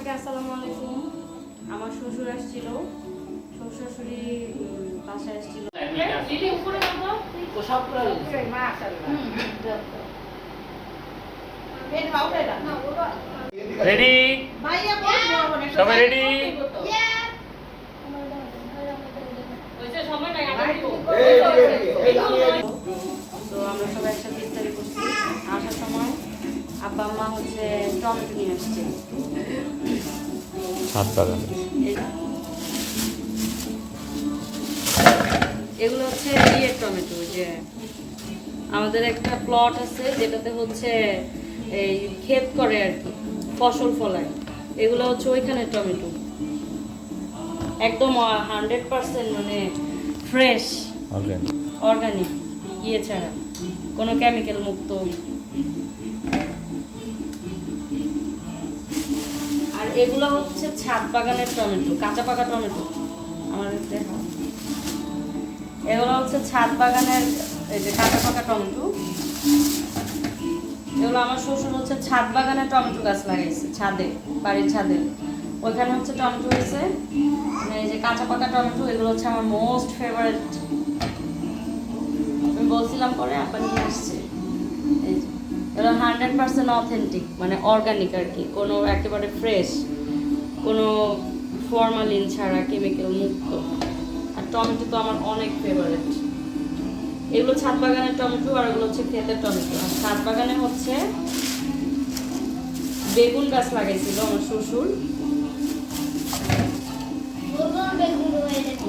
সবাইকে আসসালামু আলাইকুম। আমার শ্বশুর আসছিল, শ্বশুর শাশুড়ি বাসায় আসছিল। রেডি সবাই রেডি তো আমরা সবাই একসাথে ইফতারি করছি। আসার সময় আব্বা আম্মা হচ্ছে টমেটো নিয়ে আসছে। এগুলো হচ্ছে ইয়ের টমেটো, যে আমাদের একটা প্লট আছে যেটাতে হচ্ছে এই ক্ষেত করে আর কি, ফসল ফলায়। এগুলো হচ্ছে ওইখানে টমেটো, একদম 100% মানে ফ্রেশ অর্গানিক, ইয়ে ছাড়া, কোনো কেমিক্যাল মুক্ত। আর এগুলো হচ্ছে ছাদ বাগানের টমেটো, কাঁচা পাকা টমেটো। আমাদের দেখা, এগুলো হচ্ছে ছাদ বাগানের এই যে কাঁচা পাকা টমেটো। এগুলো আমার শ্বশুর হচ্ছে ছাদ বাগানে টমেটো গাছ লাগাইছে, ছাদে, বাড়ির ছাদে। ওইখানে হচ্ছে টমেটো হয়েছে, মানে এই যে কাঁচা পাকা টমেটো। এগুলো হচ্ছে আমার মোস্ট ফেভারিট। আমি বলছিলাম পরে আব্বা নিয়ে আসছে। এই যে এগুলো 100% অথেন্টিক, মানে অর্গানিক আর কি, কোনো একেবারে ফ্রেশ, কোনো ফরমালিন ছাড়া, কেমিক্যাল মুক্ত। আর টমেটো তো আমার অনেক ফেভারিট। এগুলো ছাদ বাগানের টমেটো, আর এগুলো হচ্ছে ক্ষেতের টমেটো। আর ছাদ বাগানে হচ্ছে বেগুন গাছ লাগাইছিল আমার শ্বশুর।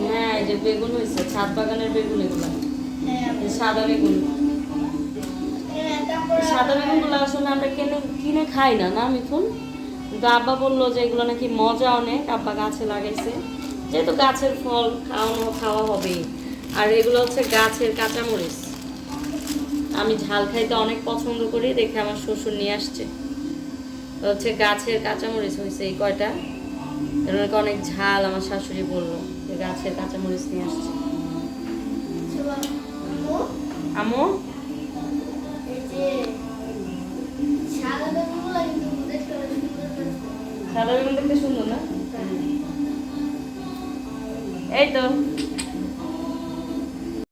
হ্যাঁ, এই যে বেগুন হয়েছে, ছাদ বাগানের বেগুন। এগুলো সাদা বেগুন। সাদা বেগুনগুলো আসলে আমরা কিনে খাই না, না মিথুন? কিন্তু আব্বা বললো যে এগুলো নাকি মজা অনেক, আব্বা গাছে লাগাইছে, যেহেতু গাছের ফল খাওয়া হবে। আর এগুলো হচ্ছে গাছের কাঁচামরিচ। আমি ঝাল খাইতে অনেক পছন্দ করি, দেখে আমার শ্বশুর নিয়ে আসছে। হচ্ছে গাছের কাঁচামরিচ হয়েছে এই কয়টা, এর নাকি অনেক ঝাল। আমার শাশুড়ি বললো যে গাছের কাঁচামরিচ নিয়ে আসছে। আমু সাদা বেগুন দেখতে সুন্দর না? এই তো